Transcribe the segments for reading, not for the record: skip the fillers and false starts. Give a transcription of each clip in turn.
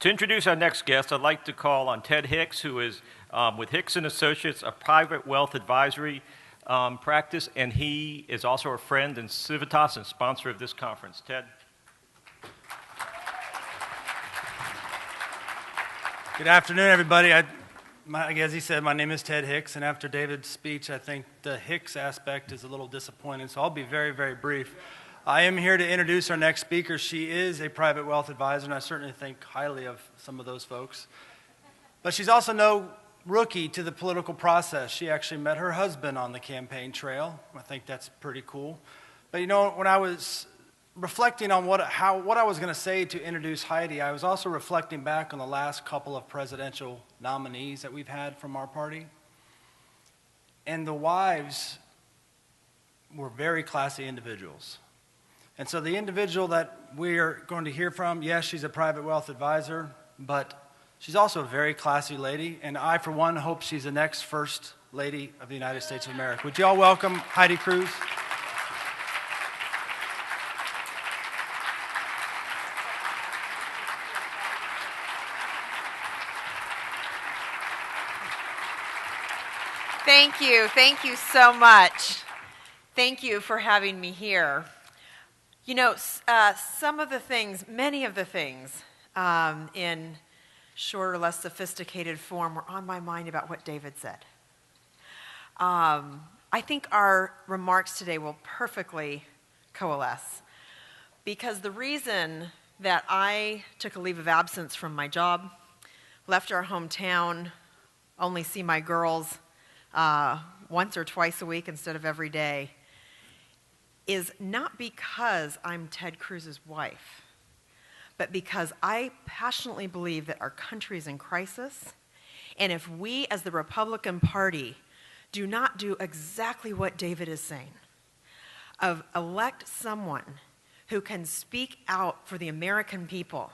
To introduce our next guest, I'd like to call on Ted Hicks, who is with Hicks & Associates, a private wealth advisory practice, and he is also a friend in Civitas and sponsor of this conference. Ted? Good afternoon, everybody. As he said, my name is Ted Hicks, and after David's speech, I think the Hicks aspect is a little disappointing, so I'll be very, very brief. I am here to introduce our next speaker. She is a private wealth advisor, and I certainly think highly of some of those folks. But she's also no rookie to the political process. She actually met her husband on the campaign trail. I think that's pretty cool. But you know, when I was reflecting on what I was going to say to introduce Heidi, I was also reflecting back on the last couple of presidential nominees that we've had from our party. And the wives were very classy individuals. And so the individual that we are going to hear from, yes, she's a private wealth advisor, but she's also a very classy lady, and I, for one, hope she's the next First Lady of the United States of America. Would you all welcome Heidi Cruz? Thank you so much. Thank you for having me here. You know, many of the things in short or less sophisticated form were on my mind about what David said. I think our remarks today will perfectly coalesce, because the reason that I took a leave of absence from my job, left our hometown, only see my girls once or twice a week instead of every day, is not because I'm Ted Cruz's wife, but because I passionately believe that our country is in crisis, and if we as the Republican Party do not do exactly what David is saying, of elect someone who can speak out for the American people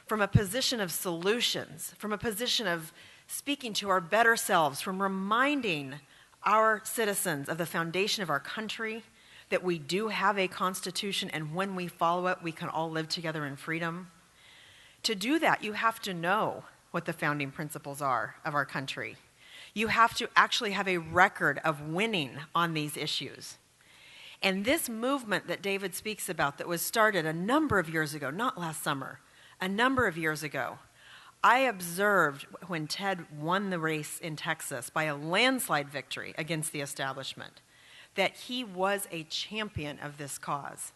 from a position of solutions, from a position of speaking to our better selves, from reminding our citizens of the foundation of our country, that we do have a constitution, and when we follow it, we can all live together in freedom. To do that, you have to know what the founding principles are of our country. You have to actually have a record of winning on these issues. And this movement that David speaks about, that was started a number of years ago, not last summer, a number of years ago, I observed when Ted won the race in Texas by a landslide victory against the establishment, that he was a champion of this cause,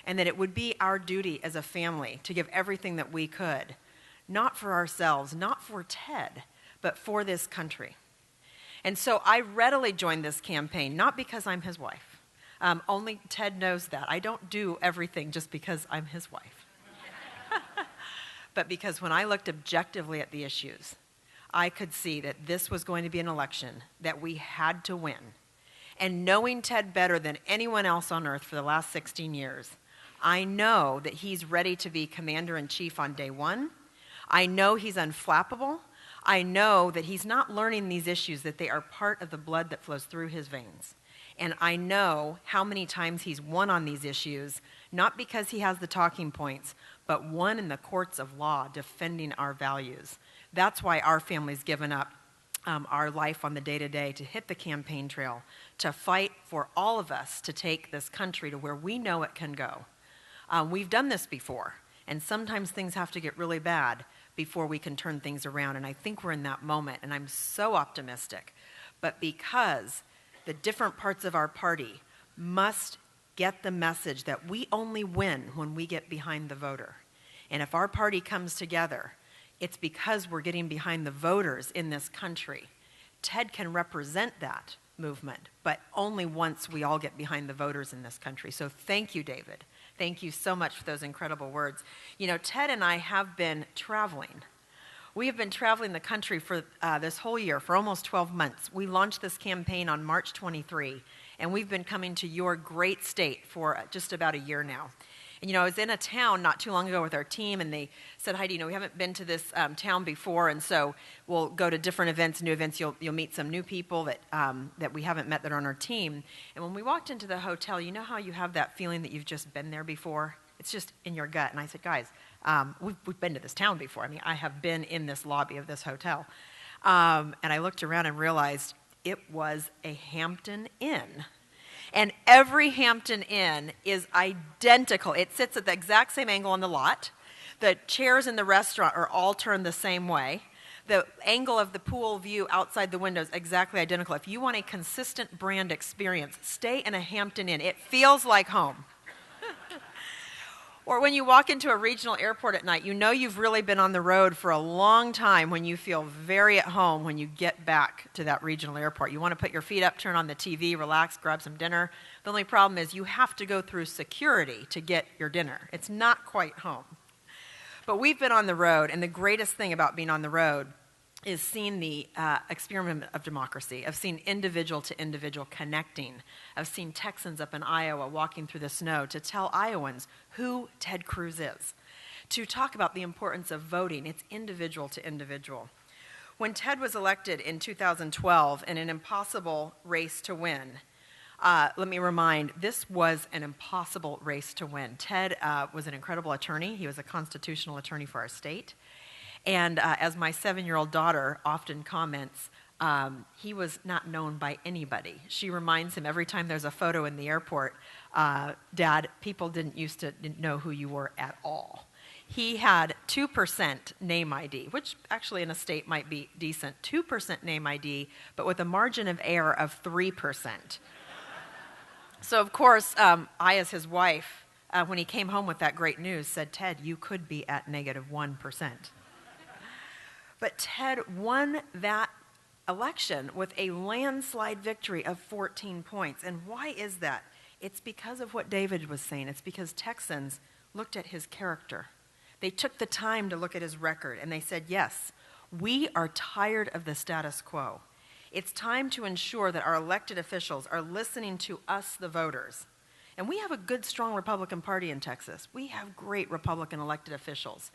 and that it would be our duty as a family to give everything that we could, not for ourselves, not for Ted, but for this country. And so I readily joined this campaign, not because I'm his wife. Only Ted knows that. I don't do everything just because I'm his wife. But because when I looked objectively at the issues, I could see that this was going to be an election that we had to win. And knowing Ted better than anyone else on earth for the last 16 years, I know that he's ready to be commander-in-chief on day one. I know he's unflappable. I know that he's not learning these issues, that they are part of the blood that flows through his veins. And I know how many times he's won on these issues, not because he has the talking points, but won in the courts of law defending our values. That's why our family's given up our life on the day-to-day to hit the campaign trail, to fight for all of us to take this country to where we know it can go. We've done this before, and sometimes things have to get really bad before we can turn things around, and I think we're in that moment, and I'm so optimistic. But because the different parts of our party must get the message that we only win when we get behind the voter. And if our party comes together, it's because we're getting behind the voters in this country. Ted can represent that movement, but only once we all get behind the voters in this country. So thank you, David. Thank you so much for those incredible words. You know, Ted and I have been traveling. We have been traveling the country for this whole year, for almost 12 months. We launched this campaign on March 23, and we've been coming to your great state for just about a year now. And, you know, I was in a town not too long ago with our team, and they said, Heidi, you know, we haven't been to this town before, and so we'll go to different events, new events. You'll meet some new people that we haven't met that are on our team. And when we walked into the hotel, you know how you have that feeling that you've just been there before? It's just in your gut. And I said, guys, We've been to this town before. I mean, I have been in this lobby of this hotel. And I looked around and realized it was a Hampton Inn. And every Hampton Inn is identical. It sits at the exact same angle on the lot. The chairs in the restaurant are all turned the same way. The angle of the pool view outside the window is exactly identical. If you want a consistent brand experience, stay in a Hampton Inn. It feels like home. Or when you walk into a regional airport at night, you know you've really been on the road for a long time when you feel very at home when you get back to that regional airport. You want to put your feet up, turn on the TV, relax, grab some dinner. The only problem is you have to go through security to get your dinner. It's not quite home. But we've been on the road, and the greatest thing about being on the road is seeing the experiment of democracy, of seeing individual to individual connecting, of seeing Texans up in Iowa walking through the snow to tell Iowans who Ted Cruz is, to talk about the importance of voting. It's individual to individual. When Ted was elected in 2012 in an impossible race to win, let me remind, this was an impossible race to win. Ted was an incredible attorney. He was a constitutional attorney for our state. And as my 7-year-old daughter often comments, he was not known by anybody. She reminds him every time there's a photo in the airport, Dad, people didn't used to know who you were at all. He had 2% name ID, which actually in a state might be decent, 2% name ID, but with a margin of error of 3%. So, of course, I, as his wife, when he came home with that great news, said, Ted, you could be at -1%. But Ted won that election with a landslide victory of 14 points. And why is that? It's because of what David was saying. It's because Texans looked at his character. They took the time to look at his record, and they said, yes, we are tired of the status quo. It's time to ensure that our elected officials are listening to us, the voters. And we have a good, strong Republican Party in Texas. We have great Republican elected officials.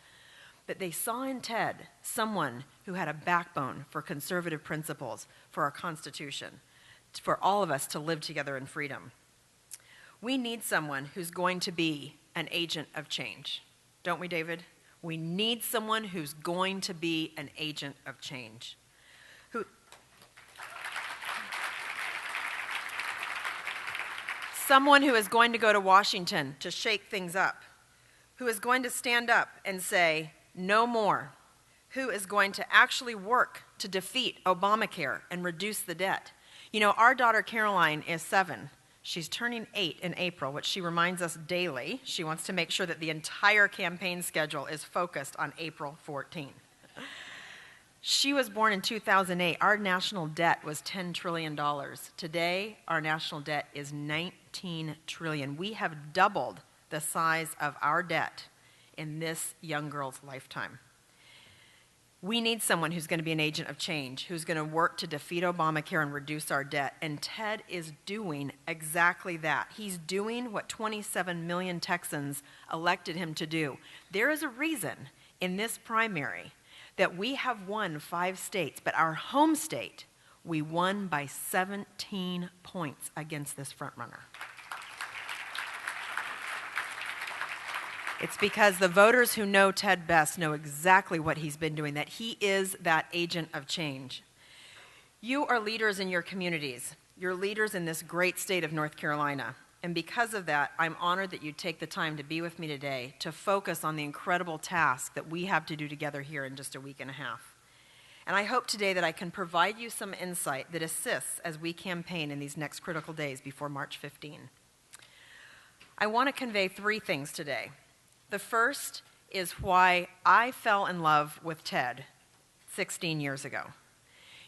But they saw in Ted someone who had a backbone for conservative principles, for our Constitution, for all of us to live together in freedom. We need someone who's going to be an agent of change. Don't we, David? We need someone who's going to be an agent of change. Someone who is going to go to Washington to shake things up, who is going to stand up and say, no more, who is going to actually work to defeat Obamacare and reduce the debt. You know, our daughter Caroline is 7. She's turning 8 in April, which she reminds us daily. She wants to make sure that the entire campaign schedule is focused on April 14. She was born in 2008. Our national debt was $10 trillion. Today, our national debt is $19 trillion. We have doubled the size of our debt in this young girl's lifetime. We need someone who's going to be an agent of change, who's going to work to defeat Obamacare and reduce our debt. And Ted is doing exactly that. He's doing what 27 million Texans elected him to do. There is a reason in this primary that we have won 5 states, but our home state, we won by 17 points against this frontrunner. It's because the voters who know Ted best know exactly what he's been doing, that he is that agent of change. You are leaders in your communities. You're leaders in this great state of North Carolina. And because of that, I'm honored that you take the time to be with me today to focus on the incredible task that we have to do together here in just a week and a half. And I hope today that I can provide you some insight that assists as we campaign in these next critical days before March 15. I want to convey 3 things today. The first is why I fell in love with Ted 16 years ago.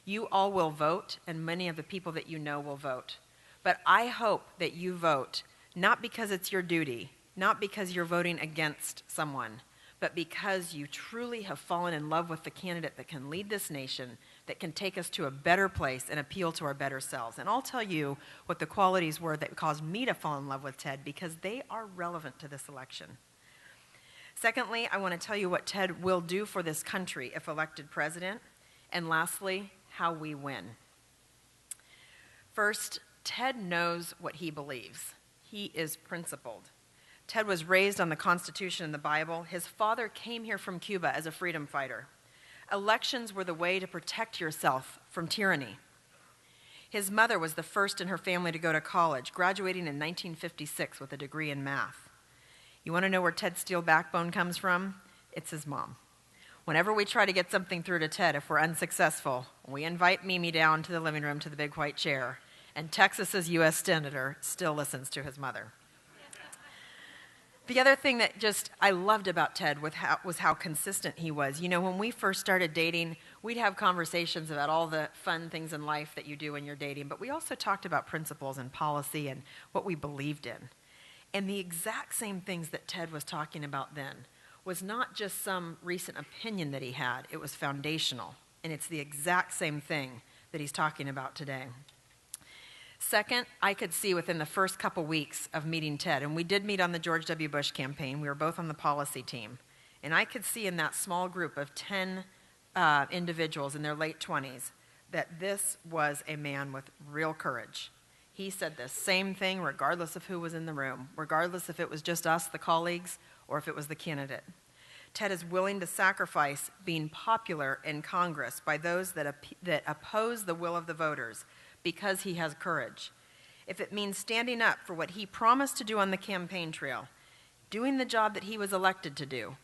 You all will vote, and many of the people that you know will vote. But I hope that you vote not because it's your duty, not because you're voting against someone, but because you truly have fallen in love with the candidate that can lead this nation, that can take us to a better place and appeal to our better selves. And I'll tell you what the qualities were that caused me to fall in love with Ted, because they are relevant to this election. Secondly, I want to tell you what Ted will do for this country if elected president. And lastly, how we win. First, Ted knows what he believes. He is principled. Ted was raised on the Constitution and the Bible. His father came here from Cuba as a freedom fighter. Elections were the way to protect yourself from tyranny. His mother was the first in her family to go to college, graduating in 1956 with a degree in math. You want to know where Ted's steel backbone comes from? It's his mom. Whenever we try to get something through to Ted, if we're unsuccessful, we invite Mimi down to the living room to the big white chair, and Texas's U.S. Senator still listens to his mother. The other thing that I loved about Ted was how consistent he was. You know, when we first started dating, we'd have conversations about all the fun things in life that you do when you're dating, but we also talked about principles and policy and what we believed in. And the exact same things that Ted was talking about then was not just some recent opinion that he had, it was foundational. And it's the exact same thing that he's talking about today. Second, I could see within the first couple weeks of meeting Ted, and we did meet on the George W. Bush campaign, we were both on the policy team, and I could see in that small group of 10 individuals in their late 20s that this was a man with real courage. He said the same thing regardless of who was in the room, regardless if it was just us, the colleagues, or if it was the candidate. Ted is willing to sacrifice being popular in Congress by those that oppose the will of the voters because he has courage. If it means standing up for what he promised to do on the campaign trail, doing the job that he was elected to do,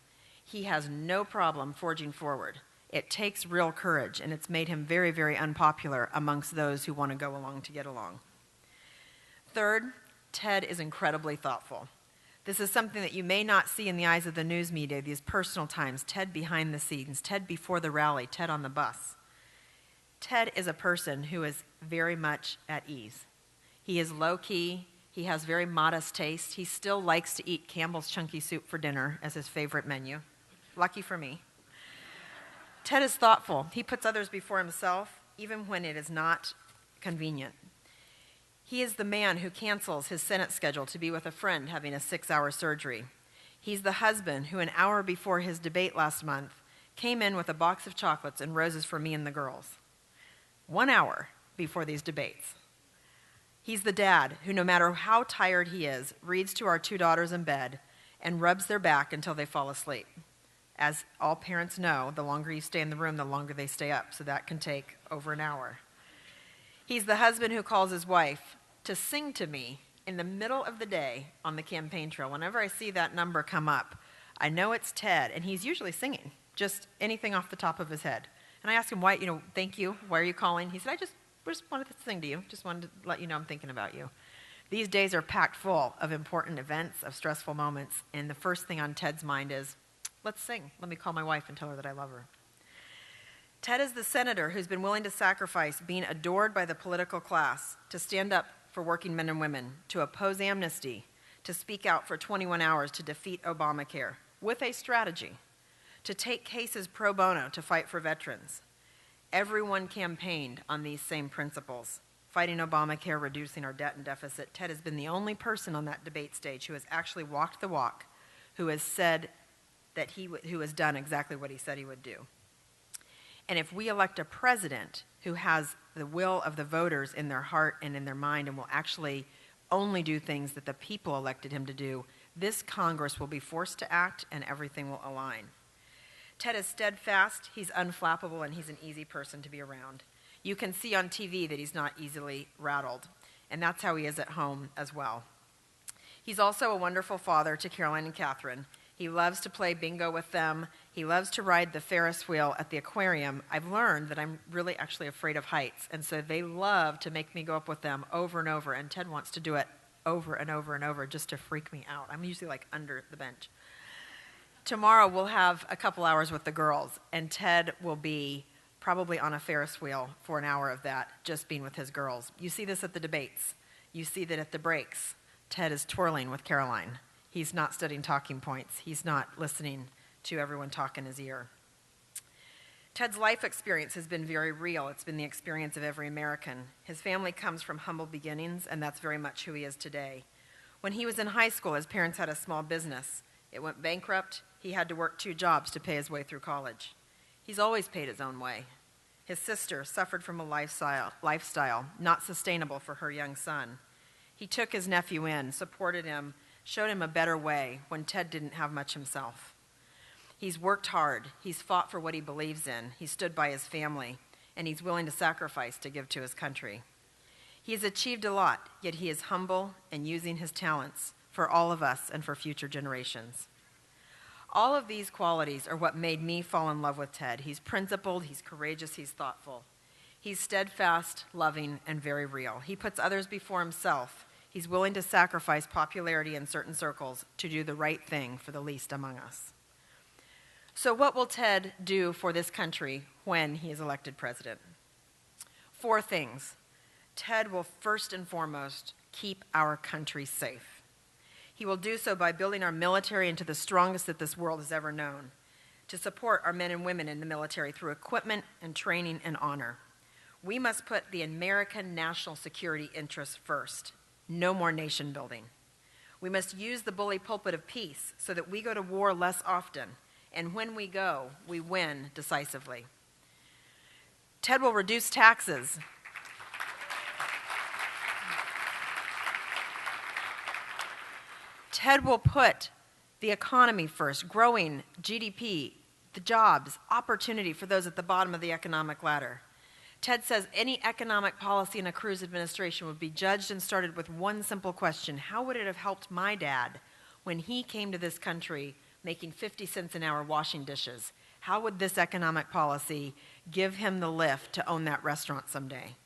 he has no problem forging forward. It takes real courage, and it's made him very, very unpopular amongst those who want to go along to get along. Third, Ted is incredibly thoughtful. This is something that you may not see in the eyes of the news media, these personal times, Ted behind the scenes, Ted before the rally, Ted on the bus. Ted is a person who is very much at ease. He is low-key. He has very modest taste. He still likes to eat Campbell's Chunky Soup for dinner as his favorite menu. Lucky for me. Ted is thoughtful. He puts others before himself, even when it is not convenient. He is the man who cancels his Senate schedule to be with a friend having a 6-hour surgery. He's the husband who, an hour before his debate last month, came in with a box of chocolates and roses for me and the girls. 1 hour before these debates. He's the dad who, no matter how tired he is, reads to our 2 daughters in bed and rubs their back until they fall asleep. As all parents know, the longer you stay in the room, the longer they stay up, so that can take over an hour. He's the husband who calls his wife to sing to me in the middle of the day on the campaign trail. Whenever I see that number come up, I know it's Ted, and he's usually singing, just anything off the top of his head. And I asked him, why, thank you, why are you calling? He said, I just wanted to sing to you, just wanted to let you know I'm thinking about you. These days are packed full of important events, of stressful moments, and the first thing on Ted's mind is, let's sing. Let me call my wife and tell her that I love her. Ted is the senator who's been willing to sacrifice being adored by the political class to stand up for working men and women, to oppose amnesty, to speak out for 21 hours to defeat Obamacare, with a strategy, to take cases pro bono to fight for veterans. Everyone campaigned on these same principles. Fighting Obamacare, reducing our debt and deficit. Ted has been the only person on that debate stage who has actually walked the walk, who has said that who has done exactly what he said he would do. And if we elect a president who has the will of the voters in their heart and in their mind and will actually only do things that the people elected him to do, this Congress will be forced to act and everything will align. Ted is steadfast, he's unflappable, and he's an easy person to be around. You can see on TV that he's not easily rattled, and that's how he is at home as well. He's also a wonderful father to Caroline and Catherine. He loves to play bingo with them. He loves to ride the Ferris wheel at the aquarium. I've learned that I'm really actually afraid of heights, and so they love to make me go up with them over and over, and Ted wants to do it over and over and over just to freak me out. I'm usually like under the bench. Tomorrow we'll have a couple hours with the girls, and Ted will be probably on a Ferris wheel for an hour of that, just being with his girls. You see this at the debates. You see that at the breaks, Ted is twirling with Caroline. He's not studying talking points. He's not listening to everyone talk in his ear. Ted's life experience has been very real. It's been the experience of every American. His family comes from humble beginnings, and that's very much who he is today. When he was in high school, his parents had a small business. It went bankrupt. He had to work 2 jobs to pay his way through college. He's always paid his own way. His sister suffered from a lifestyle not sustainable for her young son. He took his nephew in, supported him, showed him a better way when Ted didn't have much himself. He's worked hard, he's fought for what he believes in, he's stood by his family, and he's willing to sacrifice to give to his country. He has achieved a lot, yet he is humble and using his talents for all of us and for future generations. All of these qualities are what made me fall in love with Ted. He's principled, he's courageous, he's thoughtful. He's steadfast, loving, and very real. He puts others before himself. He's willing to sacrifice popularity in certain circles to do the right thing for the least among us. So what will Ted do for this country when he is elected president? 4 things. Ted will first and foremost keep our country safe. He will do so by building our military into the strongest that this world has ever known, to support our men and women in the military through equipment and training and honor. We must put the American national security interests first. No more nation building. We must use the bully pulpit of peace so that we go to war less often, and when we go, we win decisively. Ted will reduce taxes. Ted will put the economy first, growing GDP, the jobs, opportunity for those at the bottom of the economic ladder. Ted says any economic policy in a Cruz administration would be judged and started with one simple question: how would it have helped my dad when he came to this country making 50 cents an hour washing dishes? How would this economic policy give him the lift to own that restaurant someday?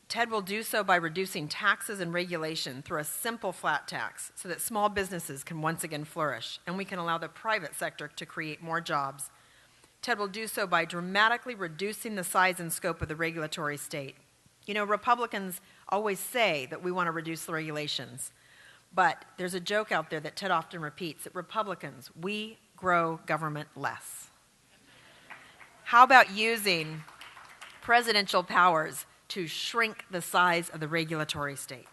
Ted will do so by reducing taxes and regulation through a simple flat tax so that small businesses can once again flourish and we can allow the private sector to create more jobs. Ted will do so by dramatically reducing the size and scope of the regulatory state. You know, Republicans always say that we want to reduce the regulations, but there's a joke out there that Ted often repeats that Republicans, we grow government less. How about using presidential powers to shrink the size of the regulatory state?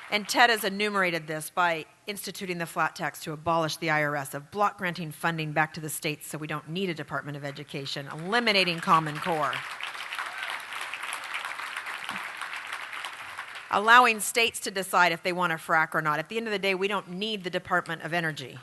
And Ted has enumerated this by instituting the flat tax to abolish the IRS, of block granting funding back to the states so we don't need a Department of Education, eliminating Common Core, allowing states to decide if they want to frack or not. At the end of the day, we don't need the Department of Energy.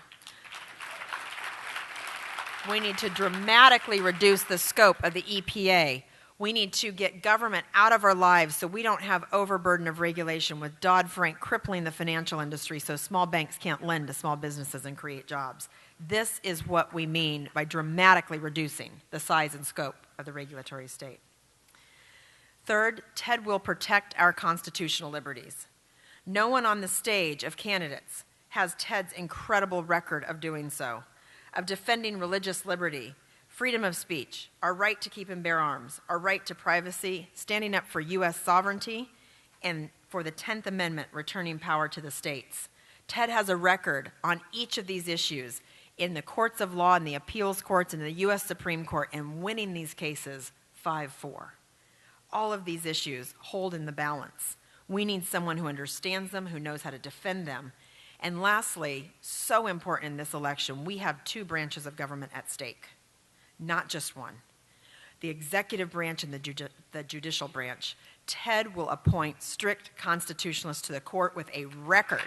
We need to dramatically reduce the scope of the EPA. We need to get government out of our lives so we don't have overburden of regulation with Dodd-Frank crippling the financial industry so small banks can't lend to small businesses and create jobs. This is what we mean by dramatically reducing the size and scope of the regulatory state. Third, Ted will protect our constitutional liberties. No one on the stage of candidates has Ted's incredible record of doing so, of defending religious liberty, freedom of speech, our right to keep and bear arms, our right to privacy, standing up for U.S. sovereignty, and for the 10th Amendment, returning power to the states. Ted has a record on each of these issues in the courts of law, in the appeals courts, in the U.S. Supreme Court, and winning these cases 5-4. All of these issues hold in the balance. We need someone who understands them, who knows how to defend them. And lastly, so important in this election, we have 2 branches of government at stake, not just one. The executive branch and the judicial branch. Ted will appoint strict constitutionalists to the court with a record.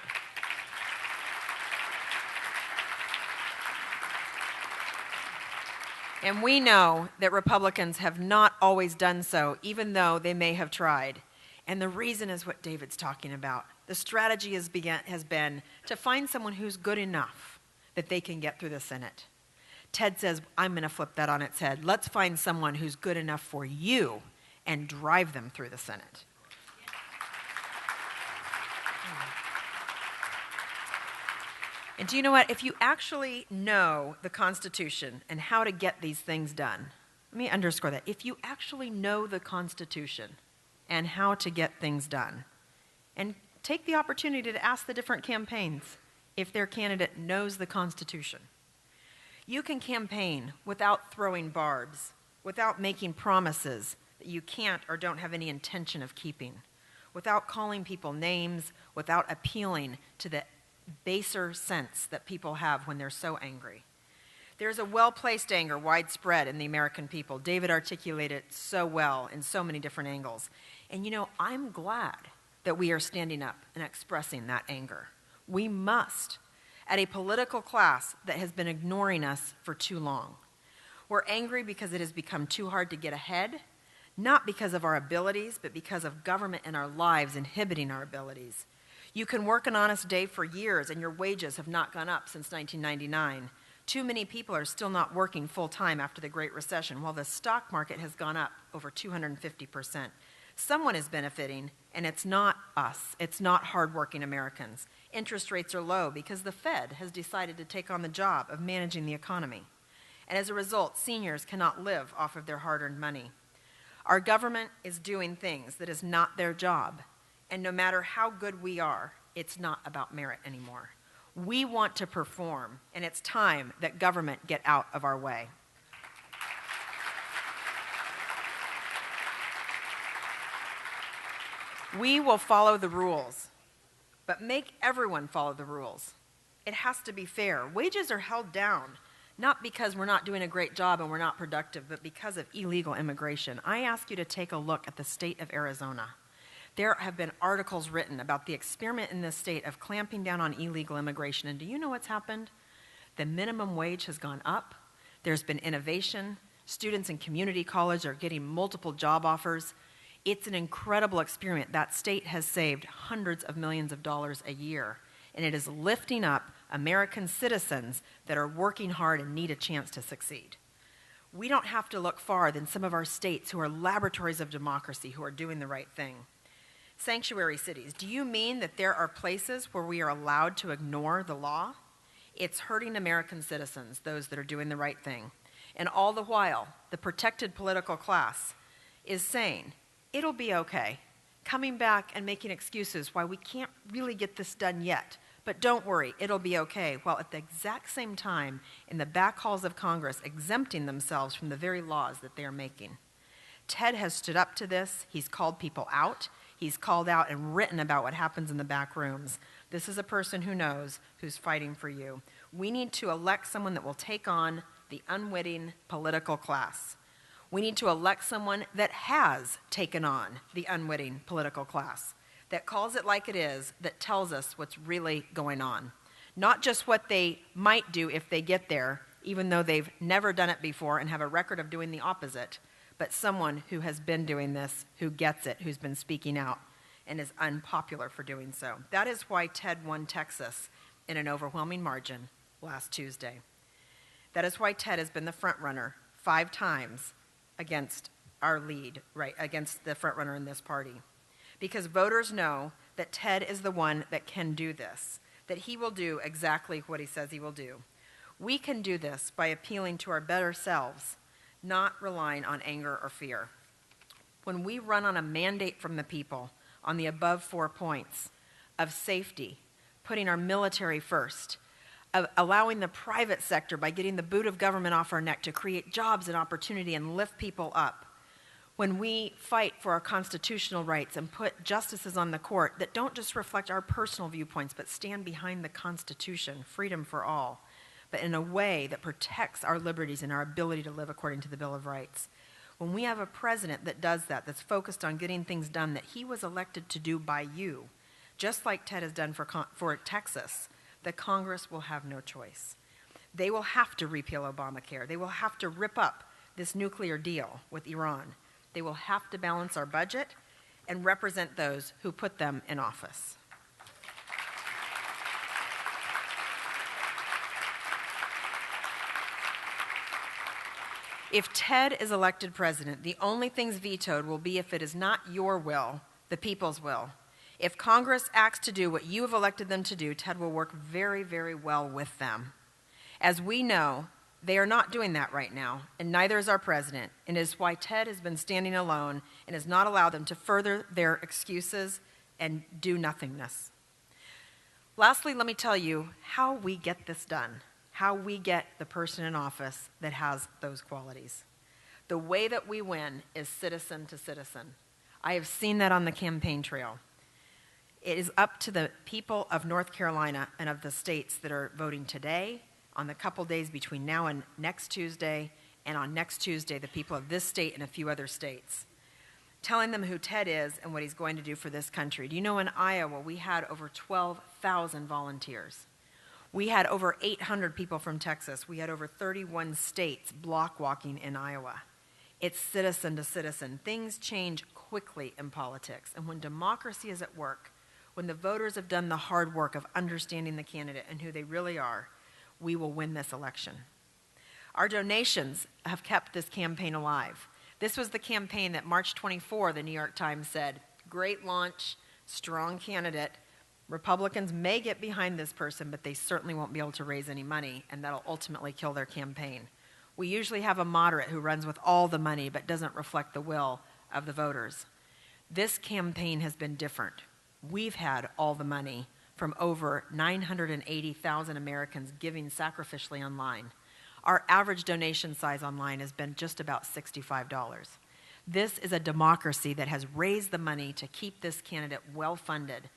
And we know that Republicans have not always done so, even though they may have tried. And the reason is what David's talking about. The strategy has been to find someone who's good enough that they can get through the Senate. Ted says, I'm going to flip that on its head. Let's find someone who's good enough for you and drive them through the Senate. And do you know what? If you actually know the Constitution and how to get these things done, let me underscore that. If you actually know the Constitution and how to get things done, and take the opportunity to ask the different campaigns if their candidate knows the Constitution. You can campaign without throwing barbs, without making promises that you can't or don't have any intention of keeping, without calling people names, without appealing to the baser sense that people have when they're so angry. There's a well-placed anger widespread in the American people. David articulated it so well in so many different angles. And you know, I'm glad that we are standing up and expressing that anger. We must, at a political class that has been ignoring us for too long. We're angry because it has become too hard to get ahead, not because of our abilities, but because of government in our lives inhibiting our abilities. You can work an honest day for years and your wages have not gone up since 1999. Too many people are still not working full-time after the Great Recession, while the stock market has gone up over 250%. Someone is benefiting, and it's not us. It's not hardworking Americans. Interest rates are low because the Fed has decided to take on the job of managing the economy. And as a result, seniors cannot live off of their hard-earned money. Our government is doing things that is not their job. And no matter how good we are, it's not about merit anymore. We want to perform, and it's time that government get out of our way. We will follow the rules, but make everyone follow the rules. It has to be fair. Wages are held down, not because we're not doing a great job and we're not productive, but because of illegal immigration. I ask you to take a look at the state of Arizona. There have been articles written about the experiment in this state of clamping down on illegal immigration. And do you know what's happened? The minimum wage has gone up. There's been innovation. Students in community college are getting multiple job offers. It's an incredible experiment. That state has saved hundreds of millions of dollars a year. And it is lifting up American citizens that are working hard and need a chance to succeed. We don't have to look far than some of our states who are laboratories of democracy who are doing the right thing. Sanctuary cities, do you mean that there are places where we are allowed to ignore the law? It's hurting American citizens, those that are doing the right thing. And all the while, the protected political class is saying, it'll be okay, coming back and making excuses why we can't really get this done yet. But don't worry, it'll be okay, while at the exact same time in the back halls of Congress exempting themselves from the very laws that they are making. Ted has stood up to this. He's called people out. He's called out and written about what happens in the back rooms. This is a person who knows, who's fighting for you. We need to elect someone that will take on the unwitting political class. We need to elect someone that has taken on the unwitting political class, that calls it like it is, that tells us what's really going on. Not just what they might do if they get there, even though they've never done it before and have a record of doing the opposite, but someone who has been doing this, who gets it, who's been speaking out, and is unpopular for doing so. That is why Ted won Texas in an overwhelming margin last Tuesday. That is why Ted has been the front runner 5 times against our lead, right, against the front runner in this party. Because voters know that Ted is the one that can do this, that he will do exactly what he says he will do. We can do this by appealing to our better selves, not relying on anger or fear. When we run on a mandate from the people on the above 4 points of safety, putting our military first, of allowing the private sector by getting the boot of government off our neck to create jobs and opportunity and lift people up, when we fight for our constitutional rights and put justices on the court that don't just reflect our personal viewpoints but stand behind the Constitution, freedom for all, but in a way that protects our liberties and our ability to live according to the Bill of Rights. When we have a president that does that, that's focused on getting things done that he was elected to do by you, just like Ted has done for Texas, the Congress will have no choice. They will have to repeal Obamacare. They will have to rip up this nuclear deal with Iran. They will have to balance our budget and represent those who put them in office. If Ted is elected president, the only things vetoed will be if it is not your will, the people's will. If Congress acts to do what you have elected them to do, Ted will work very, very well with them. As we know, they are not doing that right now, and neither is our president, and it is why Ted has been standing alone and has not allowed them to further their excuses and do nothingness. Lastly, let me tell you how we get this done, how we get the person in office that has those qualities. The way that we win is citizen to citizen. I have seen that on the campaign trail. It is up to the people of North Carolina and of the states that are voting today on the couple days between now and next Tuesday, and on next Tuesday, the people of this state and a few other states, telling them who Ted is and what he's going to do for this country. Do you know in Iowa, we had over 12,000 volunteers. We had over 800 people from Texas. We had over 31 states block walking in Iowa. It's citizen to citizen. Things change quickly in politics. And when democracy is at work, when the voters have done the hard work of understanding the candidate and who they really are, we will win this election. Our donations have kept this campaign alive. This was the campaign that March 24, the New York Times said, great launch, strong candidate. Republicans may get behind this person, but they certainly won't be able to raise any money, and that'll ultimately kill their campaign. We usually have a moderate who runs with all the money but doesn't reflect the will of the voters. This campaign has been different. We've had all the money from over 980,000 Americans giving sacrificially online. Our average donation size online has been just about $65. This is a democracy that has raised the money to keep this candidate well-funded.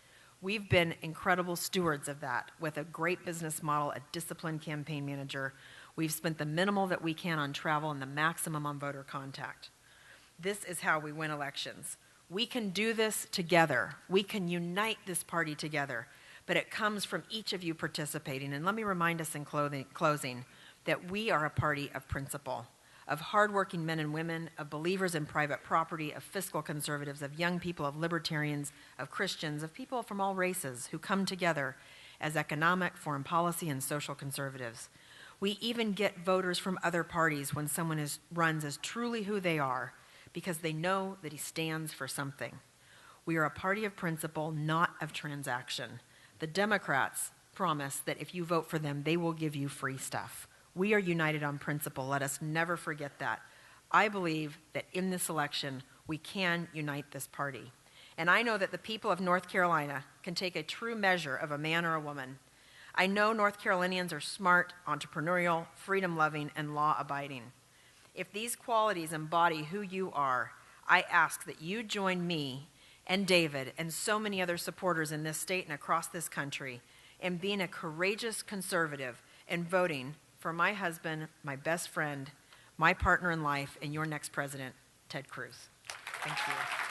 We've been incredible stewards of that with a great business model, a disciplined campaign manager. We've spent the minimal that we can on travel and the maximum on voter contact. This is how we win elections. We can do this together. We can unite this party together, but it comes from each of you participating. And let me remind us in closing that we are a party of principle, of hardworking men and women, of believers in private property, of fiscal conservatives, of young people, of libertarians, of Christians, of people from all races who come together as economic, foreign policy, and social conservatives. We even get voters from other parties when someone runs as truly who they are because they know that he stands for something. We are a party of principle, not of transaction. The Democrats promise that if you vote for them, they will give you free stuff. We are united on principle. Let us never forget that. I believe that in this election, we can unite this party. And I know that the people of North Carolina can take a true measure of a man or a woman. I know North Carolinians are smart, entrepreneurial, freedom-loving, and law-abiding. If these qualities embody who you are, I ask that you join me and David and so many other supporters in this state and across this country in being a courageous conservative and voting for my husband, my best friend, my partner in life, and your next president, Ted Cruz. Thank you.